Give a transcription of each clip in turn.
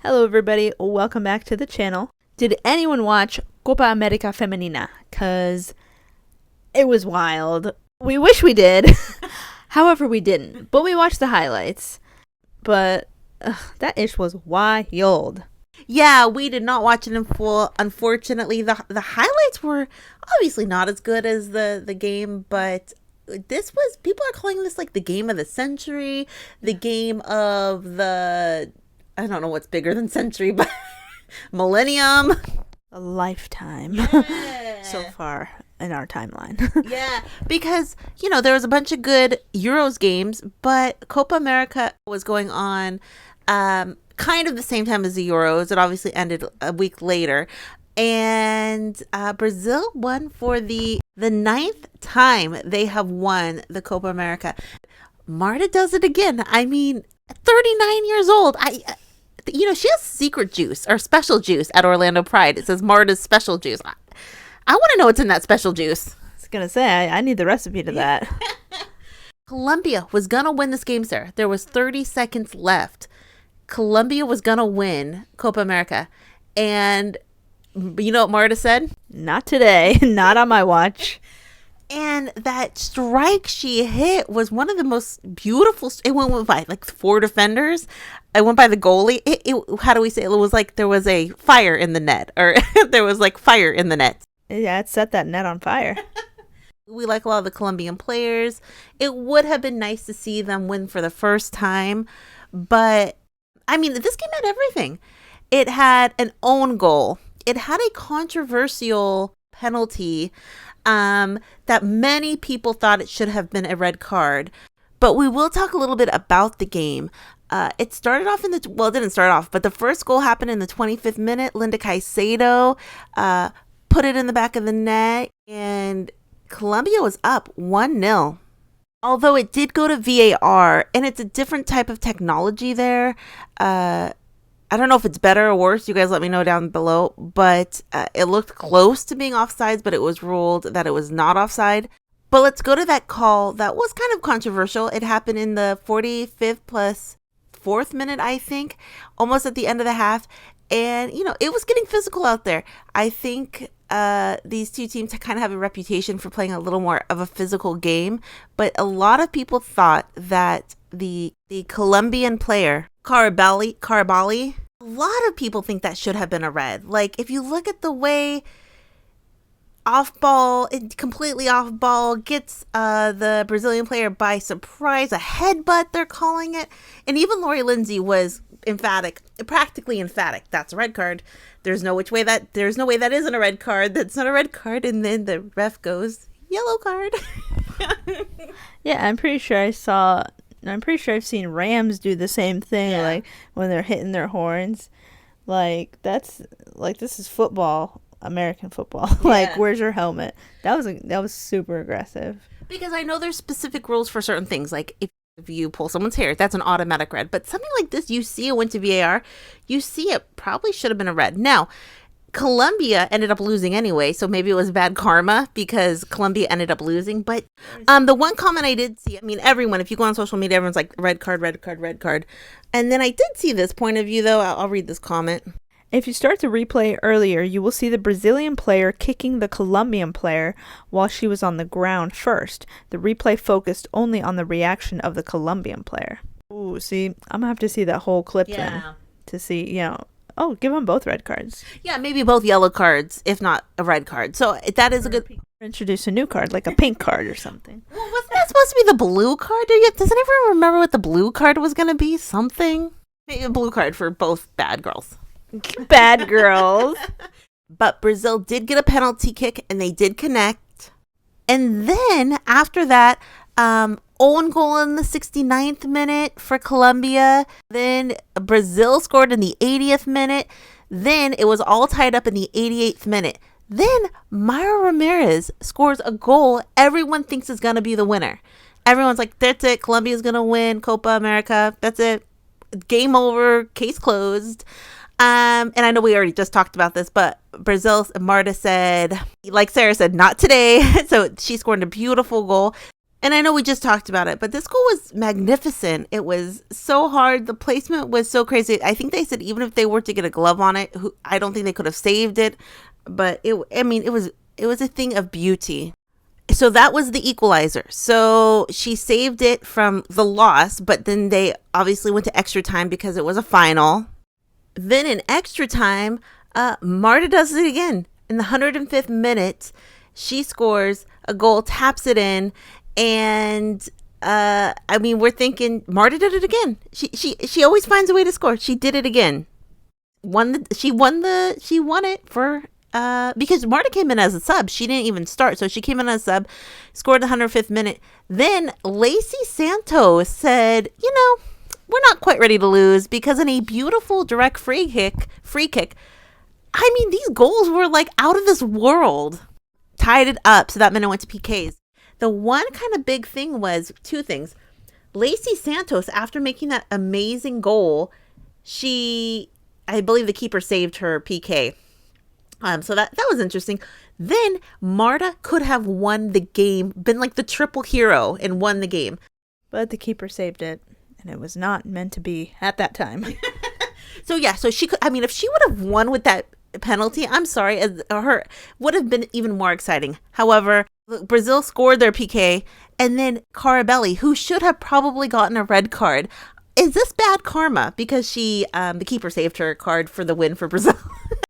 Hello everybody, welcome back to the channel. Did anyone watch Copa América Femenina? Cause it was wild. We wish we did. However, we didn't. But we watched the highlights. But that ish was wild. Yeah, we did not watch it in full. Unfortunately, the highlights were obviously not as good as the game, but this was, people are calling this like the game of the century, the game of the, I don't know what's bigger than century, but millennium. A lifetime. Yeah. So far in our timeline. Yeah, because, you know, there was a bunch of good Euros games, but Copa America was going on kind of the same time as the Euros. It obviously ended a week later. And Brazil won for the 9th time they have won the Copa America. Marta does it again. I mean, 39 years old. You know, she has secret juice or special juice at Orlando Pride. It says Marta's special juice. I want to know what's in that special juice. I was gonna say, I need the recipe to that. Colombia was gonna win this game, sir. There was 30 seconds left. Colombia was gonna win Copa America. And you know what Marta said? Not today. Not on my watch. And that strike she hit was one of the most beautiful. It went by like 4 defenders. It went by the goalie. How do we say it? It was like there was a fire in the net, or there was like fire in the net. Yeah, it set that net on fire. We like a lot of the Colombian players. It would have been nice to see them win for the first time. But, I mean, this game had everything. It had an own goal. It had a controversial penalty that many people thought it should have been a red card. But we will talk a little bit about the game. It started off it didn't start off, but the first goal happened in the 25th minute. Lindsay Cicedo put it in the back of the net, and Colombia was up 1-0. Although it did go to VAR, and it's a different type of technology there. I don't know if it's better or worse. You guys let me know down below. But it looked close to being offsides, but it was ruled that it was not offside. But let's go to that call that was kind of controversial. It happened in the 45th plus 4th minute, I think, almost at the end of the half. And, you know, it was getting physical out there. I think these two teams kind of have a reputation for playing a little more of a physical game. But a lot of people thought that the Colombian player, Carabalí, a lot of people think that should have been a red. Like, if you look at the way completely off ball, gets the Brazilian player by surprise, a headbutt, they're calling it. And even Lindsay was practically emphatic. That's a red card. There's no way that isn't a red card. That's not a red card. And then the ref goes, yellow card. Yeah, I'm pretty sure I've seen Rams do the same thing, yeah. Like when they're hitting their horns. Like, this is football, American football. Yeah. Like, where's your helmet? That was super aggressive. Because I know there's specific rules for certain things. Like, if you pull someone's hair, that's an automatic red. But something like this, you see it went to VAR, you see it probably should have been a red. Now, Colombia ended up losing anyway, so maybe it was bad karma because Colombia ended up losing. But the one comment I did see, I mean, everyone, if you go on social media, everyone's like, red card, red card, red card. And then I did see this point of view, though. I'll read this comment. If you start to replay earlier, you will see the Brazilian player kicking the Colombian player while she was on the ground first. The replay focused only on the reaction of the Colombian player. Ooh, see, I'm gonna have to see that whole clip then to see, you know. Oh, give them both red cards. Yeah, maybe both yellow cards, if not a red card. So that is a good... Introduce a new card, like a pink card or something. Well, wasn't that supposed to be the blue card? Does anyone remember what the blue card was going to be? Something? Maybe a blue card for both bad girls. Bad girls. But Brazil did get a penalty kick, and they did connect. And then, after that... own goal in the 69th minute for Colombia. Then Brazil scored in the 80th minute. Then it was all tied up in the 88th minute. Then MYRA RAMÍREZ scores a goal everyone thinks is going to be the winner. Everyone's like, that's it. Colombia's going to win Copa America. That's it. Game over. Case closed. And I know we already just talked about this, but Brazil, Marta said, like Sarah said, not today. So she scored a beautiful goal. And I know we just talked about it, but this goal was magnificent. It was so hard. The placement was so crazy. I think they said even if they were to get a glove on it, I don't think they could have saved it. But it was a thing of beauty. So that was the equalizer. So she saved it from the loss, but then they obviously went to extra time because it was a final. Then in extra time, Marta does it again. In the 105th minute, she scores a goal, taps it in. And we're thinking Marta did it again. She always finds a way to score. She did it again. She won it for because Marta came in as a sub. She didn't even start, so she came in as a sub, scored the 105th minute. Then Lacey Santos said, we're not quite ready to lose, because in a beautiful direct free kick, these goals were like out of this world. Tied it up, so that meant it went to PKs. The one kind of big thing was two things. Lacey Santos, after making that amazing goal, I believe the keeper saved her PK. So that was interesting. Then Marta could have won the game, been like the triple hero and won the game. But the keeper saved it, and it was not meant to be at that time. So she could, if she would have won with that penalty, I'm sorry, her would have been even more exciting. However, Brazil scored their PK, and then Carabalí, who should have probably gotten a red card. Is this bad karma? Because the keeper saved her card for the win for Brazil.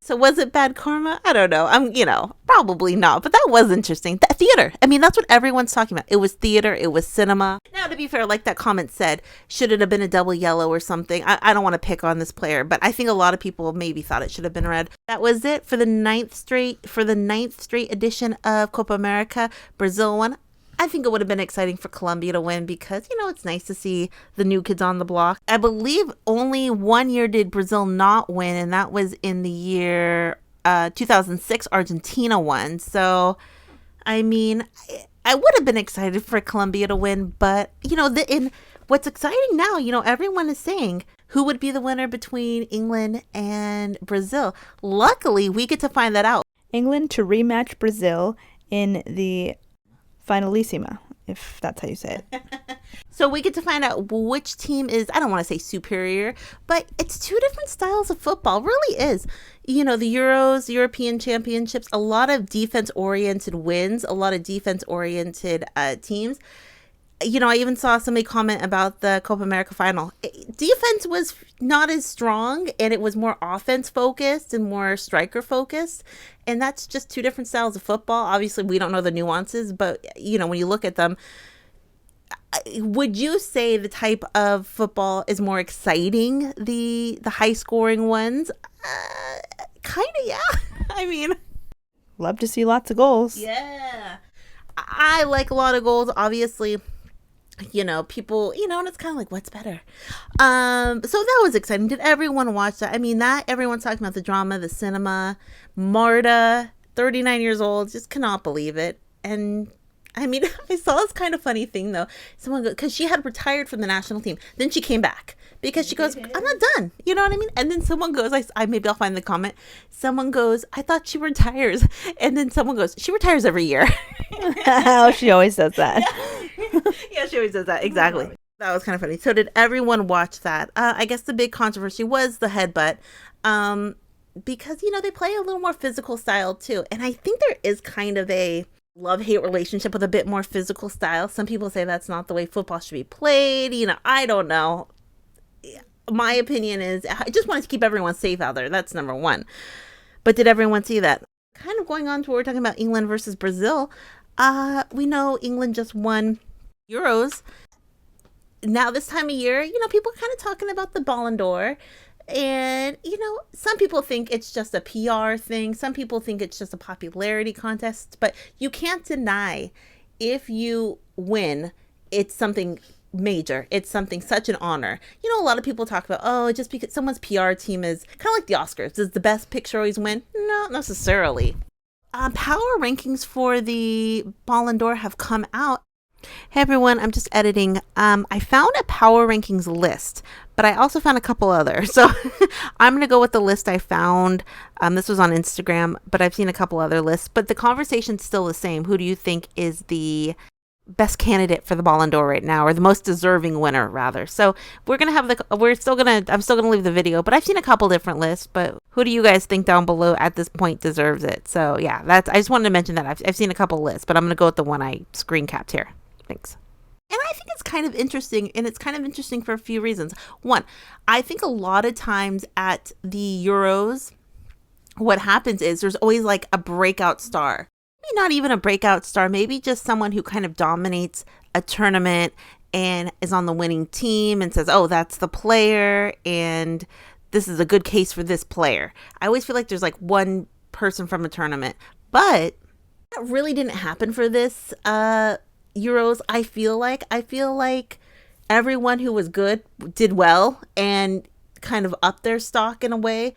So was it bad karma? I don't know. Probably not. But that was interesting. Theater. That's what everyone's talking about. It was theater. It was cinema. Now, to be fair, like that comment said, should it have been a double yellow or something? I don't want to pick on this player, but I think a lot of people maybe thought it should have been red. That was it for the ninth straight edition of Copa America. Brazil won. I think it would have been exciting for Colombia to win because, it's nice to see the new kids on the block. I believe only 1 year did Brazil not win, and that was in the year 2006, Argentina won. So, I would have been excited for Colombia to win, but, what's exciting now, everyone is saying who would be the winner between England and Brazil. Luckily, we get to find that out. England to rematch Brazil in the Finalissima, if that's how you say it. So we get to find out which team is, I don't want to say superior, but it's two different styles of football. Really is. The Euros, European Championships, a lot of defense-oriented wins, a lot of defense-oriented teams. I even saw somebody comment about the Copa America final. Defense was not as strong, and it was more offense-focused and more striker-focused. And that's just two different styles of football. Obviously, we don't know the nuances, but, when you look at them, would you say the type of football is more exciting, the high-scoring ones? Kind of, yeah. Love to see lots of goals. Yeah. I like a lot of goals, obviously. People, and it's kind of like, what's better? So that was exciting. Did everyone watch that? Everyone's talking about the drama, the cinema. Marta, 39 years old, just cannot believe it. And I saw this kind of funny thing though. Because she had retired from the national team. Then she came back because she goes, I'm not done. You know what I mean? And then someone goes, maybe I'll find the comment. Someone goes, I thought she retires. And then someone goes, she retires every year. Oh, she always does that. Yeah, she always does that. Exactly. That was kind of funny. So did everyone watch that? I guess the big controversy was the headbutt. Because, they play a little more physical style too. And I think there is kind of a love-hate relationship with a bit more physical style. Some people say that's not the way football should be played. I don't know. My opinion is I just wanted to keep everyone safe out there. That's number one. But did everyone see that? Kind of going on to what we're talking about, England versus Brazil. We know England just won Euros. Now this time of year, people are kind of talking about the Ballon d'Or. And, some people think it's just a PR thing. Some people think it's just a popularity contest. But you can't deny if you win, it's something major. It's something such an honor. A lot of people talk about, just because someone's PR team is kind of like the Oscars. Does the best picture always win? Not necessarily. Power rankings for the Ballon d'Or have come out. Hey everyone, I'm just editing. I found a power rankings list, but I also found a couple others. So I'm going to go with the list I found. This was on Instagram, but I've seen a couple other lists. But the conversation's still the same. Who do you think is the best candidate for the Ballon d'Or right now, or the most deserving winner rather. So I'm still gonna leave the video, but I've seen a couple different lists. But who do you guys think down below at this point deserves it? So yeah, I just wanted to mention that I've seen a couple lists, but I'm gonna go with the one I screen capped here. Thanks. And I think it's kind of interesting, and it's kind of interesting for a few reasons. One, I think a lot of times at the Euros, what happens is there's always like a breakout star. Maybe not even a breakout star, maybe just someone who kind of dominates a tournament and is on the winning team and says, oh, that's the player, and this is a good case for this player. I always feel like there's like one person from a tournament, but that really didn't happen for this Euros. I feel like everyone who was good did well and kind of upped their stock in a way.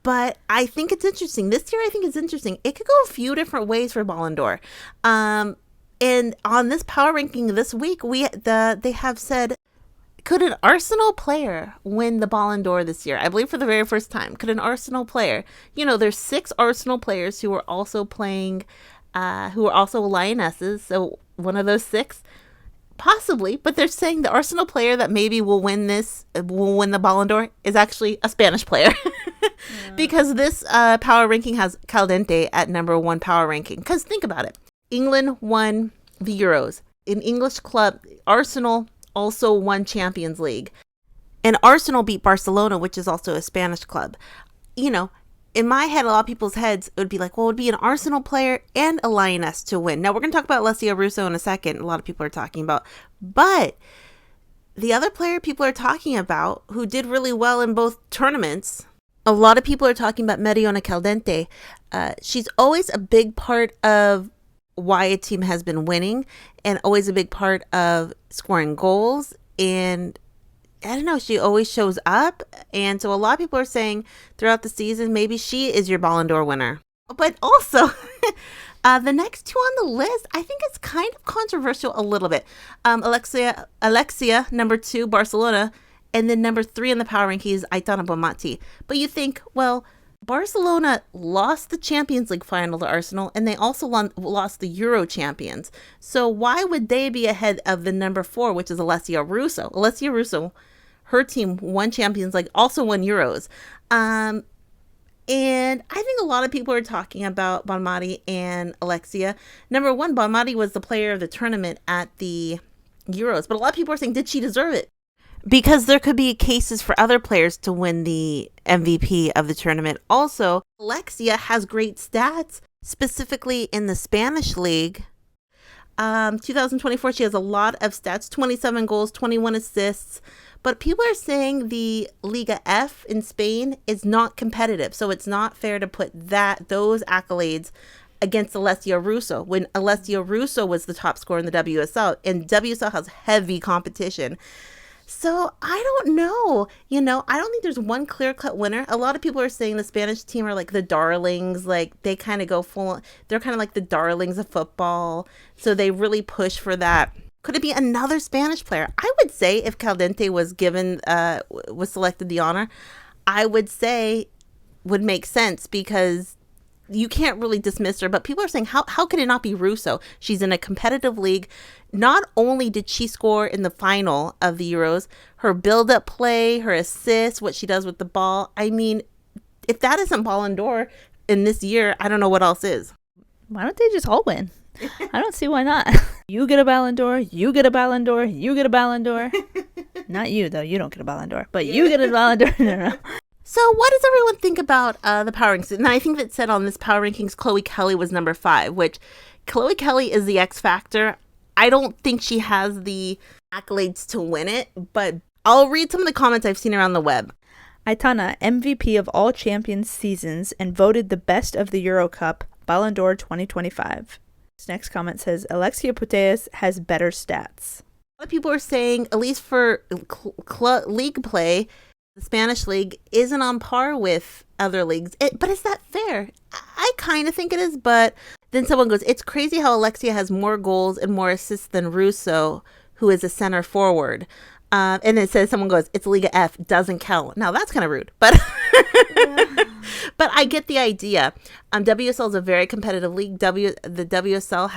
But I think it's interesting. This year, I think it's interesting. It could go a few different ways for Ballon d'Or. And on this power ranking this week, they have said, could an Arsenal player win the Ballon d'Or this year? I believe for the very first time. Could an Arsenal player? There's 6 Arsenal players who are also playing, who are also Lionesses. So one of those 6, possibly. But they're saying the Arsenal player that maybe will win the Ballon d'Or is actually a Spanish player. Because this power ranking has Caldente at number 1 power ranking. Because think about it. England won the Euros. An English club, Arsenal, also won Champions League. And Arsenal beat Barcelona, which is also a Spanish club. In my head, a lot of people's heads, it would be like, well, it would be an Arsenal player and a Lioness to win. Now, we're going to talk about Alessia Russo in a second. A lot of people are talking about. But the other player people are talking about who did really well in both tournaments, a lot of people are talking about Mariona Caldente. She's always a big part of why a team has been winning and always a big part of scoring goals. And I don't know, she always shows up. And so a lot of people are saying throughout the season, maybe she is your Ballon d'Or winner. But also, the next 2 on the list, I think it's kind of controversial a little bit. Alexia, number 2, Barcelona. And then number 3 in the power ranking is Aitana Bonmatí. But you think, well, Barcelona lost the Champions League final to Arsenal, and they also lost the Euro champions. So why would they be ahead of the number 4, which is Alessia Russo? Alessia Russo, her team won Champions League, also won Euros. And I think a lot of people are talking about Bonmatí and Alexia. Number 1, Bonmatí was the player of the tournament at the Euros. But a lot of people are saying, did she deserve it? Because there could be cases for other players to win the MVP of the tournament. Also, Alexia has great stats, specifically in the Spanish league. 2024, she has a lot of stats, 27 goals, 21 assists. But people are saying the Liga F in Spain is not competitive. So it's not fair to put those accolades against Alessia Russo when Alessia Russo was the top scorer in the WSL. And WSL has heavy competition. So I don't know, I don't think there's one clear-cut winner. A lot of people are saying the Spanish team are like the darlings, like they kind of go they're kind of like the darlings of football. So they really push for that. Could it be another Spanish player? I would say if Caldente was selected the honor, I would say would make sense because you can't really dismiss her, but people are saying, how can it not be Russo? She's in a competitive league. Not only did she score in the final of the Euros, her build-up play, her assists, what she does with the ball. I mean, if that isn't Ballon d'Or in this year, I don't know what else is. Why don't they just all win? I don't see why not. You get a Ballon d'Or, you get a Ballon d'Or, you get a Ballon d'Or. Not you, though. You don't get a Ballon d'Or, but you get a Ballon d'Or. No. So what does everyone think about the power rankings? And I think that said on this power rankings, Chloe Kelly was number 5, which Chloe Kelly is the X factor. I don't think she has the accolades to win it, but I'll read some of the comments I've seen around the web. Aitana, MVP of all champions seasons and voted the best of the Euro Cup, Ballon d'Or 2025. This next comment says, Alexia Putellas has better stats. A lot of people are saying, at least for league play, the Spanish league isn't on par with other leagues. But is that fair? I kind of think it is, but then someone goes, it's crazy how Alexia has more goals and more assists than Russo, who is a center forward. And it says, someone goes, it's Liga F, doesn't count. Now, that's kind of rude, but But I get the idea. WSL is a very competitive league. The WSL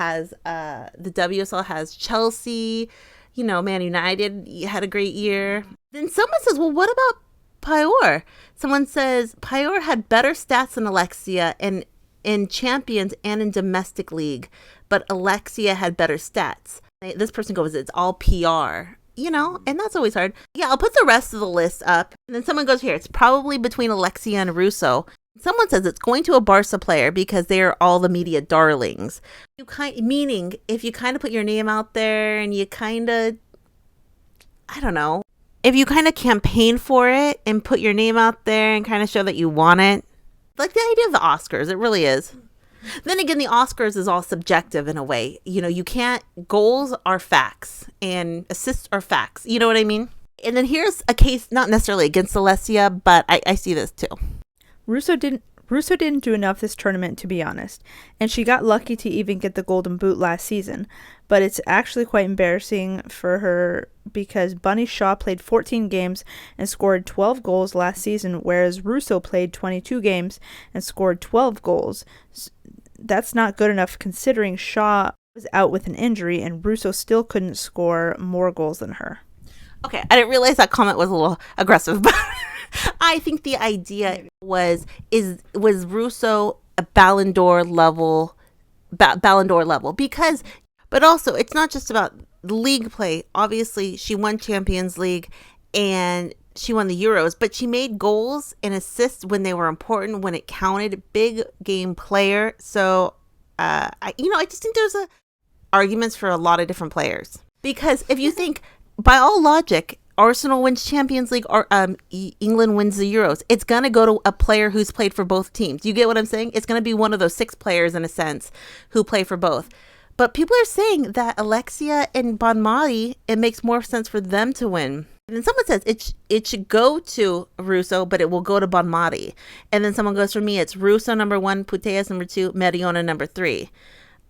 has Chelsea, Man United had a great year. Then someone says, well, what about Pajor? Someone says Pajor had better stats than Alexia in Champions and in domestic league, but Alexia had better stats. This person goes, it's all PR. And that's always hard. Yeah, I'll put the rest of the list up. And then someone goes here, it's probably between Alexia and Russo. Someone says it's going to a Barça player because they are all the media darlings. Meaning, if you kind of put your name out there and you kind of, I don't know, if you kind of campaign for it and put your name out there and kind of show that you want it, like the idea of the Oscars, it really is. Then again, the Oscars is all subjective in a way. You can't, goals are facts and assists are facts. You know what I mean? And then here's a case, not necessarily against Alessia, but I see this too. Russo didn't do enough this tournament, to be honest, and she got lucky to even get the golden boot last season, but it's actually quite embarrassing for her because Bunny Shaw played 14 games and scored 12 goals last season, whereas Russo played 22 games and scored 12 goals. That's not good enough considering Shaw was out with an injury and Russo still couldn't score more goals than her. Okay, I didn't realize that comment was a little aggressive, but I think the idea was Russo a Ballon d'Or level because, but also it's not just about league play. Obviously, she won Champions League and she won the Euros, but she made goals and assists when they were important, when it counted. Big game player. So, I just think there's arguments for a lot of different players. Because if you think, by all logic, Arsenal wins Champions League or England wins the Euros, it's going to go to a player who's played for both teams. You get what I'm saying? It's going to be one of those 6 players, in a sense, who play for both. But people are saying that Alexia and Bonmatí, it makes more sense for them to win. And then someone says it should go to Russo, but it will go to Bonmatí. And then someone goes, for me, it's Russo number 1, Putellas number 2, Mariona number 3.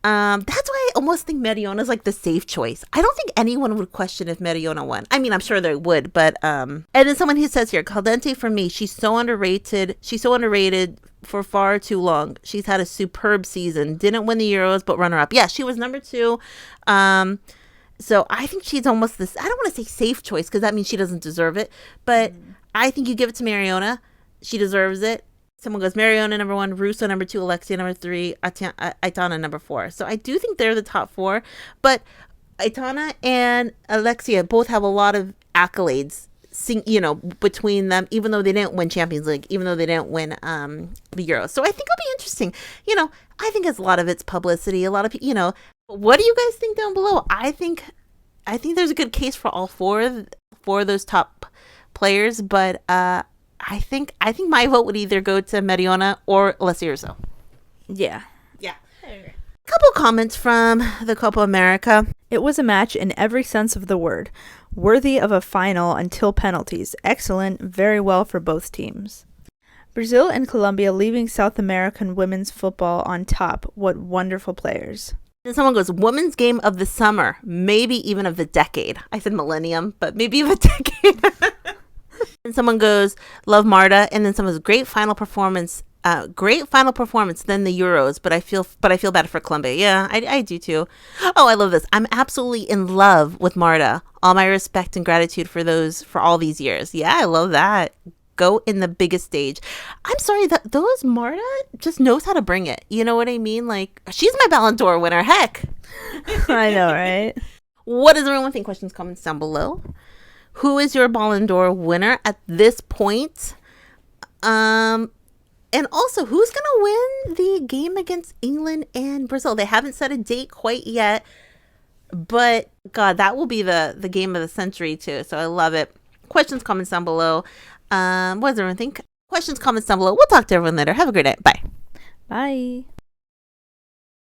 That's why I almost think Mariona is like the safe choice. I don't think anyone would question if Mariona won. I mean, I'm sure they would, but and then someone who says here, Caldente, for me, she's so underrated. She's so underrated for far too long. She's had a superb season. Didn't win the Euros, but runner up. Yeah, she was number 2. So I think she's almost this, I don't want to say safe choice because that means she doesn't deserve it, but I think you give it to Mariona. She deserves it. Someone goes Mariona number 1, Russo number 2, Alexia number 3, Aitana number 4. So I do think they're the top 4, but Aitana and Alexia both have a lot of accolades, between them, even though they didn't win Champions League, even though they didn't win the Euros. So I think it'll be interesting. I think it's a lot of it's publicity. A lot of people, what do you guys think down below? I think there's a good case for all 4 of those top players, but I think my vote would either go to Mariona or Alessia Russo. Yeah. A couple comments from the Copa America. It was a match in every sense of the word. Worthy of a final until penalties. Excellent, very well for both teams. Brazil and Colombia leaving South American women's football on top. What wonderful players. And someone goes, women's game of the summer, maybe even of the decade. I said millennium, but maybe of a decade. And someone goes, love Marta. And then someone goes, great final performance than the Euros, but I feel bad for Colombia. Yeah, I do too. Oh, I love this. I'm absolutely in love with Marta. All my respect and gratitude for all these years. Yeah, I love that. Go in the biggest stage. I'm sorry that those Marta just knows how to bring it. You know what I mean? Like, she's my Ballon d'Or winner. Heck. I know, right? What does everyone think? Questions, comments down below. Who is your Ballon d'Or winner at this point? And also, who's going to win the game against England and Brazil? They haven't set a date quite yet, but God, that will be the game of the century too. So I love it. Questions, comments down below. What does everyone think? Questions, comments down below. We'll talk to everyone later. Have a great night. Bye. Bye.